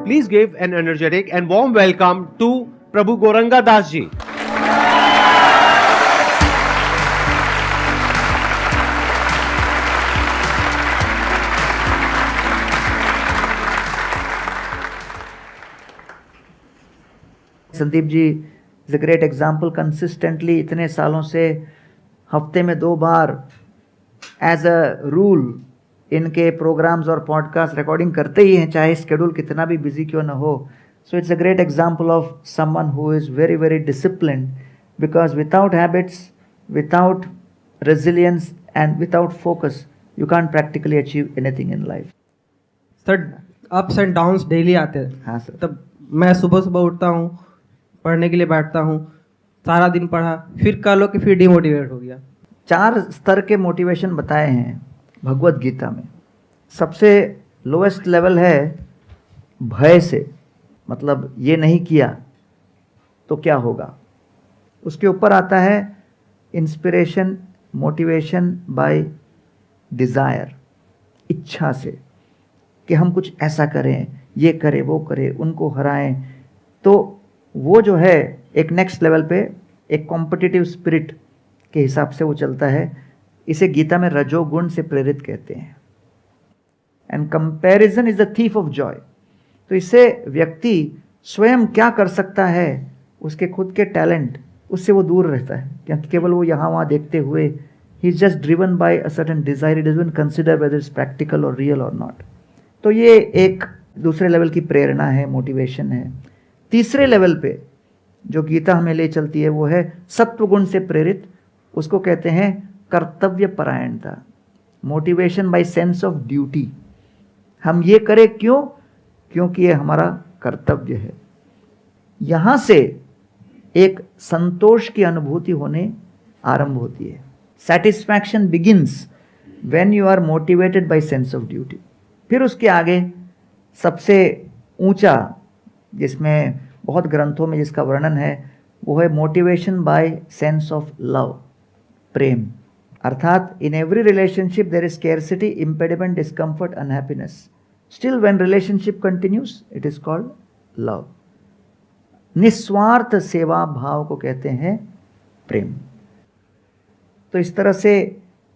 Please give an energetic and warm welcome to Prabhu Goranga Das ji. Sandeep ji is a great example. Consistently इतने सालों से हफ्ते में 2 बार एज अ रूल इनके प्रोग्राम्स और पॉडकास्ट रिकॉर्डिंग करते ही हैं, चाहे स्केड्यूल कितना भी बिजी क्यों ना हो. So it's a great example of someone who is very very disciplined, because without habits, without resilience and without focus you can practically achieve anything in life. Sir, ups and downs daily आते हैं. हाँ sir. तब मैं सुबह सुबह उठता हूँ, पढ़ने के लिए बैठता हूँ, सारा दिन पढ़ा, फिर कह लो कि फिर डिमोटिवेट हो गया. 4 स्तर के मोटिवेशन बताए हैं भगवत गीता में. सबसे लोएस्ट लेवल है भय से, मतलब ये नहीं किया तो क्या होगा. उसके ऊपर आता है इंस्पिरेशन, मोटिवेशन बाय डिज़ायर, इच्छा से कि हम कुछ ऐसा करें, ये करें, वो करें, उनको हराएं. तो वो जो है एक नेक्स्ट लेवल पे एक कॉम्पिटिटिव स्पिरिट के हिसाब से वो चलता है. इसे गीता में रजोगुण से प्रेरित कहते हैं. And comparison is the thief of Joy. तो इससे व्यक्ति स्वयं क्या कर सकता है, उसके खुद के टैलेंट, उससे वो दूर रहता है, क्योंकि केवल वो यहाँ वहाँ देखते हुए ही is just driven by a certain desire. It doesn't consider whether it's practical और रियल और नॉट. तो ये एक दूसरे लेवल की प्रेरणा है, मोटिवेशन है. तीसरे लेवल पे जो गीता हमें ले चलती है वो है सत्वगुण से प्रेरित. उसको कहते हैं कर्तव्य परायणता, motivation by sense of duty. हम ये करें क्यों? क्योंकि ये हमारा कर्तव्य है. यहाँ से एक संतोष की अनुभूति होने आरंभ होती है. Satisfaction begins when you are motivated by sense of duty. फिर उसके आगे सबसे ऊंचा, जिसमें बहुत ग्रंथों में जिसका वर्णन है, वो है motivation by sense of love, प्रेम. अर्थात in every relationship there is scarcity, impediment, discomfort, unhappiness. Still when relationship continues it is called love. निस्वार्थ सेवा भाव को कहते हैं प्रेम. तो इस तरह से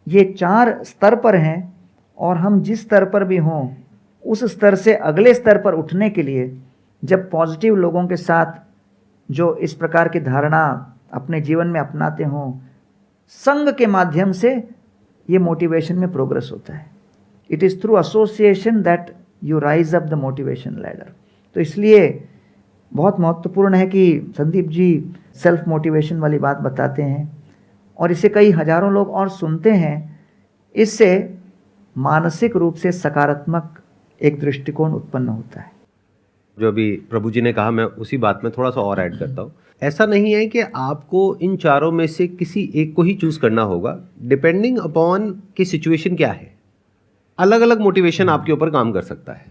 ये 4 स्तर पर हैं, और हम जिस स्तर पर भी हों उस स्तर से अगले स्तर पर उठने के लिए जब पॉजिटिव लोगों के साथ जो इस प्रकार की धारणा अपने जीवन में अपनाते हों, संग के माध्यम से ये मोटिवेशन में प्रोग्रेस होता है. It is through association that you rise up the motivation ladder. तो इसलिए बहुत महत्वपूर्ण है कि संदीप जी सेल्फ मोटिवेशन वाली बात बताते हैं, और इसे कई हजारों लोग और सुनते हैं. इससे मानसिक रूप से सकारात्मक एक दृष्टिकोण उत्पन्न होता है. जो अभी प्रभु जी ने कहा, मैं उसी बात में थोड़ा सा और ऐड करता हूँ. ऐसा नहीं है कि आपको इन चारों में से किसी एक को ही चूज करना होगा. डिपेंडिंग अपॉन कि सिचुएशन क्या है, अलग अलग मोटिवेशन आपके ऊपर काम कर सकता है.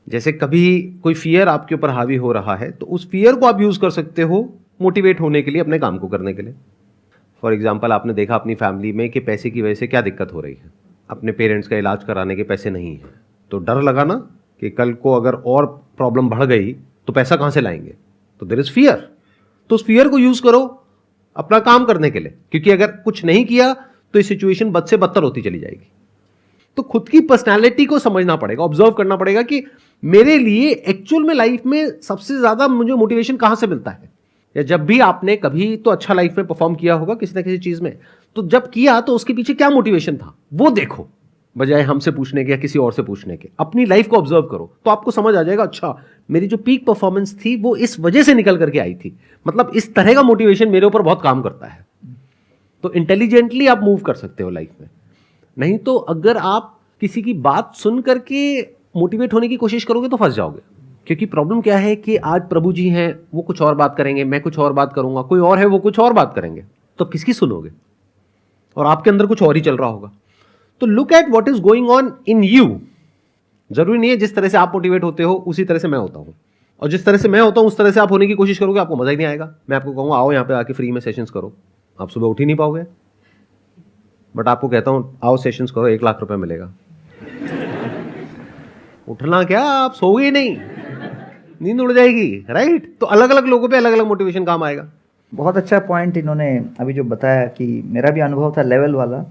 जैसे कभी कोई फियर आपके ऊपर हावी हो रहा है, तो उस फियर को आप यूज कर सकते हो मोटिवेट होने के लिए, अपने काम को करने के लिए. फॉर एग्जाम्पल, आपने देखा अपनी फैमिली में कि पैसे की वजह से क्या दिक्कत हो रही है, अपने पेरेंट्स का इलाज कराने के पैसे नहीं है, तो डर लगा ना कि कल को अगर और प्रॉब्लम बढ़ गई तो पैसा कहां से लाएंगे. तो देयर इज फियर. तो उस फियर को यूज करो अपना काम करने के लिए, क्योंकि अगर कुछ नहीं किया तो ये सिचुएशन बद से बदतर होती चली जाएगी. तो खुद की पर्सनालिटी को समझना पड़ेगा, ऑब्जर्व करना पड़ेगा कि मेरे लिए एक्चुअल में लाइफ में सबसे ज्यादा मुझे मोटिवेशन कहां से मिलता है. या जब भी आपने कभी तो अच्छा लाइफ में परफॉर्म किया होगा किसी ना किसी चीज में, तो जब किया तो उसके पीछे क्या मोटिवेशन था वो देखो, बजाय हमसे पूछने के या किसी और से पूछने के. अपनी लाइफ को ऑब्जर्व करो तो आपको समझ आ जाएगा, अच्छा मेरी जो पीक परफॉर्मेंस थी वो इस वजह से निकल करके आई थी, मतलब इस तरह का मोटिवेशन मेरे ऊपर बहुत काम करता है. तो इंटेलिजेंटली आप मूव कर सकते हो लाइफ में. नहीं तो अगर आप किसी की बात सुन करके मोटिवेट होने की कोशिश करोगे तो फंस जाओगे. क्योंकि प्रॉब्लम क्या है कि आज प्रभु जी हैं, वो कुछ और बात करेंगे, मैं कुछ और बात करूंगा, कोई और है वो कुछ और बात करेंगे, तो किसकी सुनोगे? और आपके अंदर कुछ और ही चल रहा होगा. तो look at what is going on in you. जरूरी नहीं है जिस तरह से आप मोटिवेट होते हो उसी तरह से मैं होता हूं, और जिस तरह से मैं होता हूं उस तरह से आप होने की कोशिश करोगे, आपको मजा ही नहीं आएगा. मैं आपको कहूंगा आओ यहाँ पे आके फ्री में सेशंस करो, आप सुबह उठ ही नहीं पाओगे. बट आपको कहता हूं आओ सेशंस करो, 1 लाख रुपए मिलेगा. उठना क्या, आप सोओगे नहीं. नींद उड़ जाएगी, राइट? तो अलग अलग लोगों पे अलग अलग मोटिवेशन काम आएगा। बहुत अच्छा पॉइंट इन्होंने अभी जो बताया कि मेरा भी अनुभव था लेवल वाला।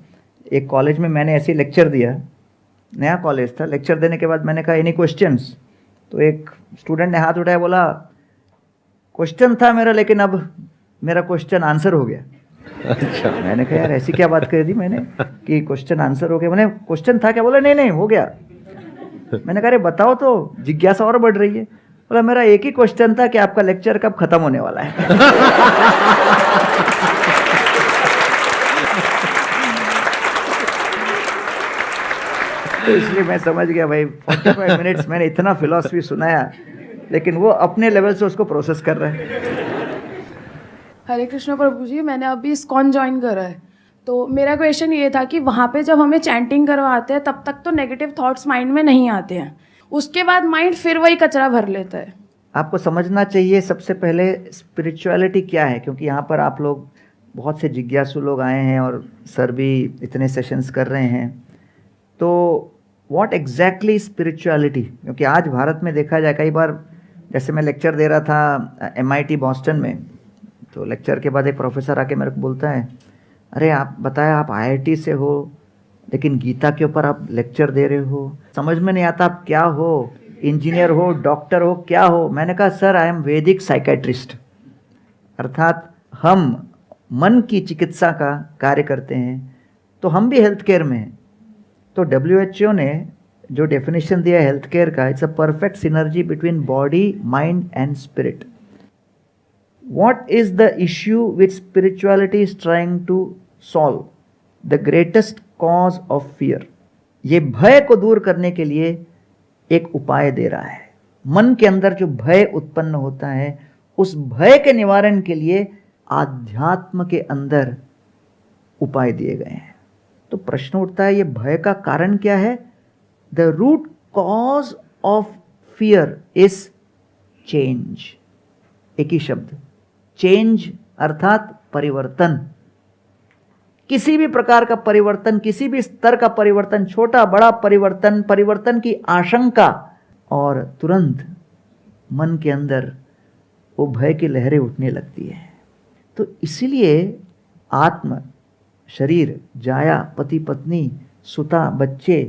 एक कॉलेज में मैंने ऐसे लेक्चर दिया, नया कॉलेज था। लेक्चर देने के बाद मैंने कहा एनी क्वेश्चंस, तो एक स्टूडेंट ने हाथ उठाया, बोला क्वेश्चन था मेरा लेकिन अब मेरा क्वेश्चन आंसर हो गया। अच्छा, मैंने कहा यार ऐसी क्या बात कर दी मैंने कि क्वेश्चन आंसर हो गया। मैंने क्वेश्चन था क्या? बोला नहीं नहीं हो गया। मैंने कहा अरे बताओ तो, जिज्ञासा और बढ़ रही है। बोला मेरा एक ही क्वेश्चन था कि आपका लेक्चर कब खत्म होने वाला है। तो इसलिए मैं समझ गया भाई 45 मिनट्स मैंने इतना फिलॉसफी सुनाया, लेकिन वो अपने लेवल से उसको प्रोसेस कर रहे हैं। हरे कृष्ण प्रभु जी, मैंने अभी इस्कॉन ज्वाइन करा है, तो मेरा क्वेश्चन ये था कि वहाँ पे जब हमें चैंटिंग करवाते हैं तब तक तो नेगेटिव थॉट्स माइंड में नहीं आते हैं, उसके बाद माइंड फिर वही कचरा भर लेता है। आपको समझना चाहिए सबसे पहले स्पिरिचुअलिटी क्या है, क्योंकि यहाँ पर आप लोग बहुत से जिज्ञासु लोग आए हैं और सर भी इतने सेशंस कर रहे हैं। तो व्हाट एग्जैक्टली स्पिरिचुअलिटी, क्योंकि आज भारत में देखा जाए कई बार, जैसे मैं लेक्चर दे रहा था MIT बॉस्टन में, तो लेक्चर के बाद एक प्रोफेसर आके मेरे को बोलता है, अरे आप बताया आप IIT से हो लेकिन गीता के ऊपर आप लेक्चर दे रहे हो, समझ में नहीं आता आप क्या हो, इंजीनियर हो, डॉक्टर हो, क्या हो? मैंने कहा सर आई एम वैदिक साइकेट्रिस्ट, अर्थात हम मन की चिकित्सा का कार्य करते हैं, तो हम भी हेल्थ केयर में हैं। तो WHO ने जो डेफिनेशन दिया हेल्थ केयर का, it's a perfect synergy between body, mind and spirit. What is the issue which spirituality is trying to solve? The greatest cause of fear. ये भय को दूर करने के लिए एक उपाय दे रहा है। मन के अंदर जो भय उत्पन्न होता है, उस भय के निवारण के लिए आध्यात्म के अंदर उपाय दिए गए हैं। तो प्रश्न उठता है ये भय का कारण क्या है? The root cause of fear is change. एक ही शब्द, चेंज अर्थात परिवर्तन। किसी भी प्रकार का परिवर्तन, किसी भी स्तर का परिवर्तन, छोटा बड़ा परिवर्तन, परिवर्तन की आशंका, और तुरंत मन के अंदर वो भय की लहरें उठने लगती है। तो इसीलिए आत्म, शरीर, जाया, पति पत्नी, सुता, बच्चे,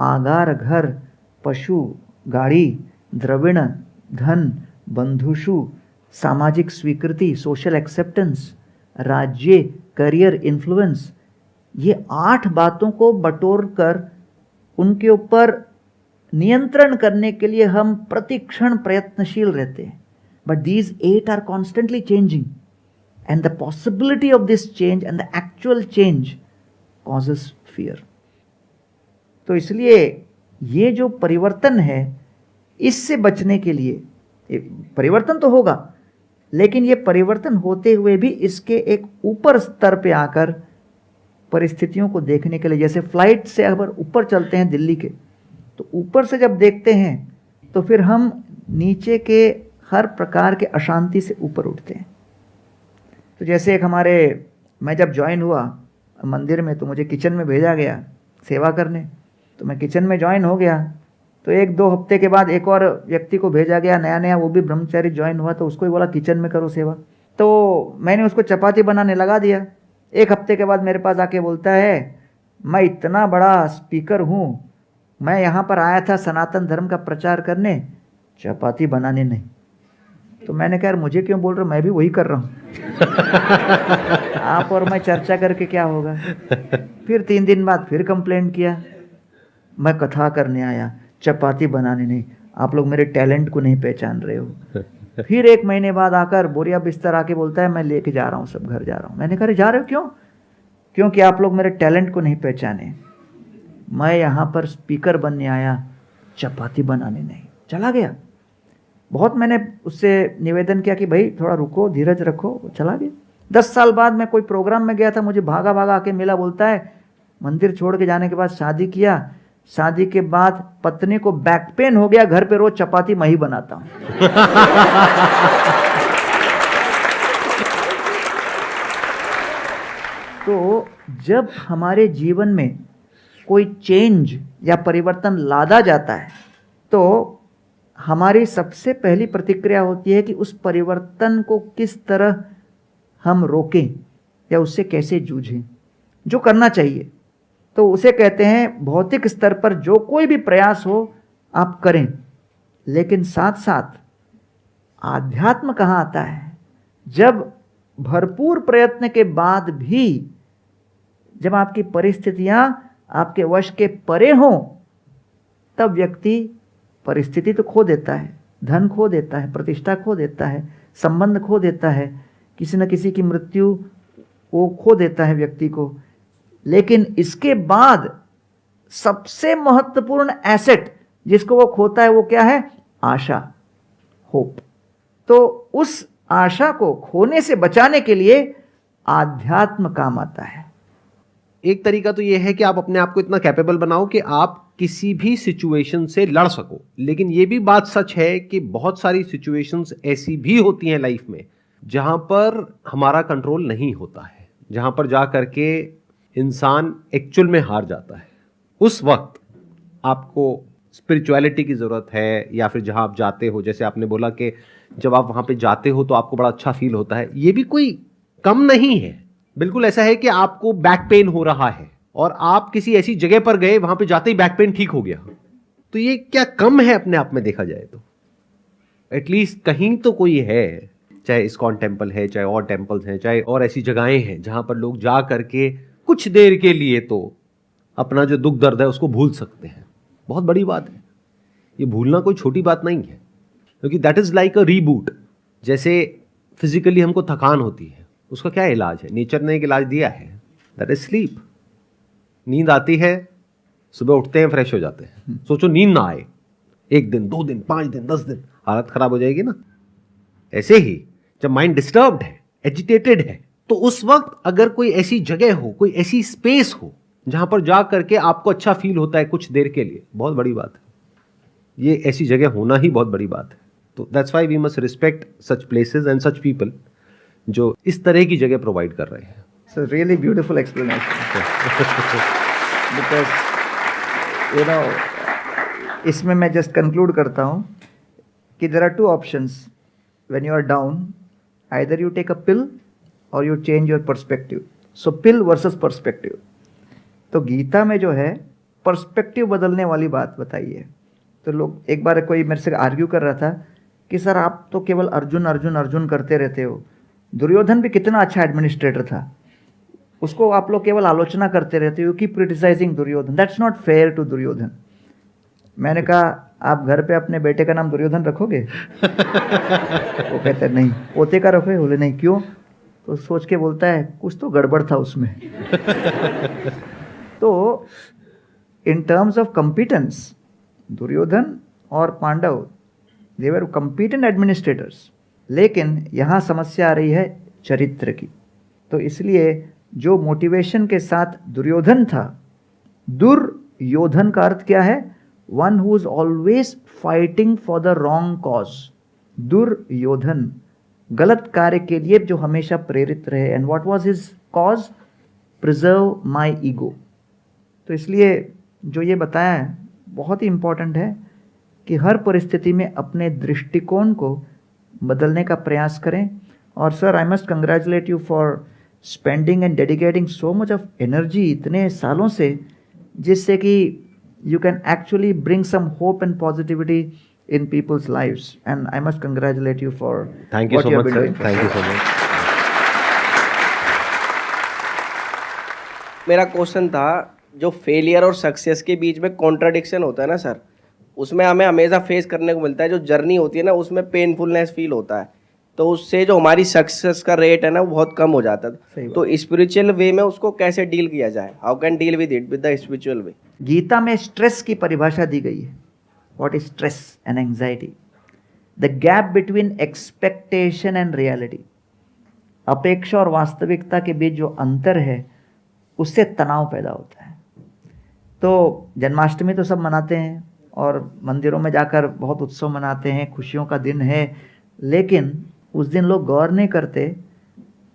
आगार, घर, पशु, गाड़ी, द्रविण, धन, बंधुषु, सामाजिक स्वीकृति, सोशल एक्सेप्टेंस, राज्य, करियर, इन्फ्लुएंस, ये 8 बातों को बटोर कर उनके ऊपर नियंत्रण करने के लिए हम प्रतिक्षण प्रयत्नशील रहते हैं। But these 8 are constantly changing and the possibility of this change and the actual change causes fear. तो इसलिए ये जो परिवर्तन है, इससे बचने के लिए, परिवर्तन तो होगा लेकिन ये परिवर्तन होते हुए भी इसके एक ऊपर स्तर पे आकर परिस्थितियों को देखने के लिए, जैसे फ्लाइट से अगर ऊपर चलते हैं दिल्ली के, तो ऊपर से जब देखते हैं तो फिर हम नीचे के हर प्रकार के अशांति से ऊपर उठते हैं। तो जैसे एक हमारे, मैं जब ज्वाइन हुआ मंदिर में तो मुझे किचन में भेजा गया सेवा करने, तो मैं किचन में ज्वाइन हो गया। तो 1-2 हफ्ते के बाद एक और व्यक्ति को भेजा गया नया नया, वो भी ब्रह्मचारी ज्वाइन हुआ, तो उसको भी बोला किचन में करो सेवा। तो मैंने उसको चपाती बनाने लगा दिया। 1 हफ्ते के बाद मेरे पास आके बोलता है, मैं इतना बड़ा स्पीकर हूँ, मैं यहाँ पर आया था सनातन धर्म का प्रचार करने, चपाती बनाने नहीं। तो मैंने कहा यार मुझे क्यों बोल रहे हो, मैं भी वही कर रहा हूँ। आप और मैं चर्चा करके क्या होगा। फिर 3 दिन बाद फिर कंप्लेंट किया, मैं कथा करने आया, चपाती बनाने नहीं, आप लोग मेरे टैलेंट को नहीं पहचान रहे हो। फिर 1 महीने बाद आकर बोरिया बिस्तर आके बोलता है मैं लेके जा रहा हूँ, सब घर जा रहा हूँ। मैंने कहा जा रहे हो क्यों? क्योंकि आप लोग मेरे टैलेंट को नहीं पहचाने, मैं यहाँ पर स्पीकर बनने आया, चपाती बनाने नहीं। चला गया। बहुत मैंने उससे निवेदन किया कि भाई थोड़ा रुको, धीरज रखो, चला गया। 10 साल बाद मैं कोई प्रोग्राम में गया था, मुझे भागा भागा आके मिला, बोलता है मंदिर छोड़ के जाने के बाद शादी किया, शादी के बाद पत्नी को बैक पेन हो गया, घर पे रोज चपाती मैं ही बनाता हूं। तो जब हमारे जीवन में कोई चेंज या परिवर्तन लादा जाता है तो हमारी सबसे पहली प्रतिक्रिया होती है कि उस परिवर्तन को किस तरह हम रोकें या उससे कैसे जूझें, जो करना चाहिए। तो उसे कहते हैं भौतिक स्तर पर जो कोई भी प्रयास हो आप करें, लेकिन साथ साथ आध्यात्म कहाँ आता है? जब भरपूर प्रयत्न के बाद भी जब आपकी परिस्थितियां आपके वश के परे हों, तब व्यक्ति परिस्थिति तो खो देता है, धन खो देता है, प्रतिष्ठा खो देता है, संबंध खो देता है, किसी न किसी की मृत्यु वो खो देता है व्यक्ति को। लेकिन इसके बाद सबसे महत्वपूर्ण एसेट जिसको वो खोता है वो क्या है? आशा, होप। तो उस आशा को खोने से बचाने के लिए आध्यात्म काम आता है। एक तरीका तो ये है कि आप अपने आप को इतना कैपेबल बनाओ कि आप किसी भी सिचुएशन से लड़ सको। लेकिन ये भी बात सच है कि बहुत सारी सिचुएशंस ऐसी भी होती हैं लाइफ में जहां पर हमारा कंट्रोल नहीं होता है, जहां पर जा करके इंसान एक्चुअल में हार जाता है। उस वक्त आपको स्पिरिचुअलिटी की ज़रूरत है, या फिर जहां आप जाते हो, जैसे आपने बोला कि जब आप वहां पे जाते हो तो आपको बड़ा अच्छा फील होता है, ये भी कोई कम नहीं है। बिल्कुल ऐसा है कि आपको बैक पेन हो रहा है और आप किसी ऐसी जगह पर गए, वहां पे जाते ही बैक पेन ठीक हो गया, तो ये क्या कम है अपने आप में देखा जाए तो? एटलीस्ट कहीं तो कोई है, चाहे इस्कॉन टेम्पल है, चाहे और टेम्पल्स हैं, चाहे और ऐसी जगहें हैं जहां पर लोग जा करके कुछ देर के लिए तो अपना जो दुख दर्द है उसको भूल सकते हैं। बहुत बड़ी बात है, ये भूलना कोई छोटी बात नहीं है, क्योंकि that is like a reboot. जैसे फिजिकली हमको थकान होती है, उसका क्या इलाज है? नेचर ने एक इलाज दिया है, दैट इज स्लीप। नींद आती है, सुबह उठते हैं, फ्रेश हो जाते हैं। सोचो नींद ना आए 1 दिन, 2 दिन, 5 दिन, 10 दिन, हालत खराब हो जाएगी ना। ऐसे ही जब माइंड डिस्टर्ब्ड है, एजिटेटेड है, तो उस वक्त अगर कोई ऐसी जगह हो, कोई ऐसी स्पेस हो जहां पर जा करके आपको अच्छा फील होता है कुछ देर के लिए, बहुत बड़ी बात है। ये ऐसी जगह होना ही बहुत बड़ी बात है। तो that's why we must respect such places and such people जो इस तरह की जगह प्रोवाइड कर रहे हैं। So really beautiful explanation. Because you know, इसमें मैं just conclude करता हूँ कि there are 2 options when you are down. Either you take a pill or you change your perspective. So pill versus perspective. तो गीता में जो है पर्सपेक्टिव बदलने वाली बात बताई है। तो लोग, एक बार कोई मेरे से आर्ग्यू कर रहा था कि सर आप तो केवल अर्जुन अर्जुन अर्जुन करते रहते हो, दुर्योधन भी कितना अच्छा एडमिनिस्ट्रेटर था, उसको आप लोग केवल आलोचना करते रहते हो, keep criticising Duryodhana, that's not fair to Duryodhana. मैंने कहा आप घर पे अपने बेटे का नाम दुर्योधन रखोगे? वो कहते नहीं। पोते का रखोगे? बोले नहीं। क्यों? तो सोच के बोलता है कुछ तो गड़बड़ था उसमें। तो in terms of competence, Duryodhana और Pandava they were competent administrators, लेकिन यहाँ समस्या आ रही है चरित्र की। तो इसलिए जो मोटिवेशन के साथ दुर्योधन था, दुर्योधन का अर्थ क्या है? One who is always fighting for the wrong cause. Duryodhana गलत कार्य के लिए जो हमेशा प्रेरित रहे। And what was his cause? Preserve my ego. तो इसलिए जो ये बताया है बहुत ही इंपॉर्टेंट है कि हर परिस्थिति में अपने दृष्टिकोण को बदलने का प्रयास करें। और sir, I must congratulate you for spending and dedicating so much of energy इतने सालों से, जिससे कि you can actually bring some hope and positivity in people's lives, and I must congratulate you for Thank you what so you much, have been sir. doing. Thank you so much. मेरा question था, जो failure और success के बीच में contradiction होता है ना sir, उसमें हमें हमेशा फेस करने को मिलता है। जो जर्नी होती है ना, उसमें पेनफुलनेस फील होता है, तो उससे जो हमारी सक्सेस का रेट है ना वो बहुत कम हो जाता है। तो स्पिरिचुअल वे में उसको कैसे डील किया जाए? How can deal with it with the spiritual way? Gita में स्ट्रेस की परिभाषा दी गई है। What is stress and anxiety? The gap between expectation and reality. अपेक्षा और वास्तविकता के बीच जो अंतर है, उससे तनाव पैदा होता है। तो जन्माष्टमी तो सब मनाते हैं और मंदिरों में जाकर बहुत उत्सव मनाते हैं, खुशियों का दिन है, लेकिन उस दिन लोग गौर नहीं करते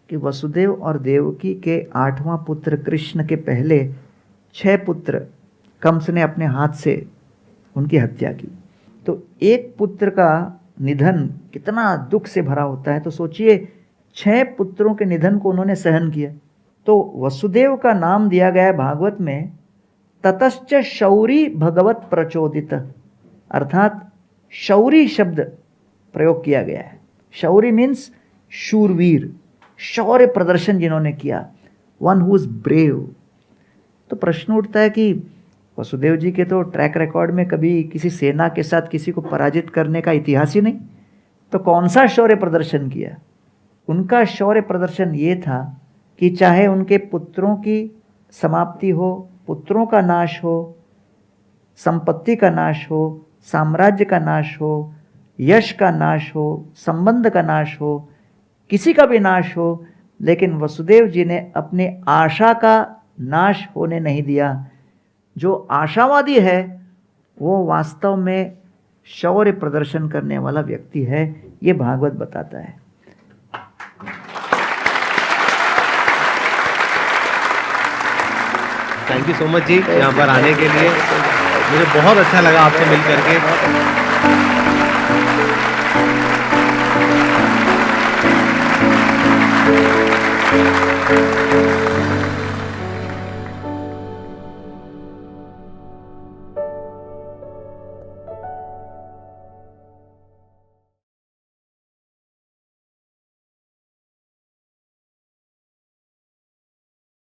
कि वसुदेव और देवकी के 8वां पुत्र कृष्ण के पहले 6 पुत्र कंस ने अपने हाथ से उनकी हत्या की। तो एक पुत्र का निधन कितना दुख से भरा होता है। तो सोचिए 6 पुत्रों के निधन को उन्होंने सहन किया। तो वसुदेव का नाम दिया गया है भागवत में ततश्च शौरी भगवत प्रचोदित, अर्थात शौरी शब्द प्रयोग किया गया है। शौरी मीन्स शूरवीर, शौर्य प्रदर्शन जिन्होंने किया, वन हु इज ब्रेव। तो प्रश्न उठता है कि वसुदेव जी के तो ट्रैक रिकॉर्ड में कभी किसी सेना के साथ किसी को पराजित करने का इतिहास ही नहीं, तो कौन सा शौर्य प्रदर्शन किया? उनका शौर्य प्रदर्शन ये था कि चाहे उनके पुत्रों की समाप्ति हो, पुत्रों का नाश हो, संपत्ति का नाश हो, साम्राज्य का नाश हो, यश का नाश हो, संबंध का नाश हो, किसी का भी नाश हो, लेकिन वसुदेव जी ने अपनी आशा का नाश होने नहीं दिया। जो आशावादी है वो वास्तव में शौर्य प्रदर्शन करने वाला व्यक्ति है, ये भागवत बताता है। थैंक यू सो मच जी यहाँ पर आने के लिए, मुझे बहुत अच्छा लगा आपसे मिल करके।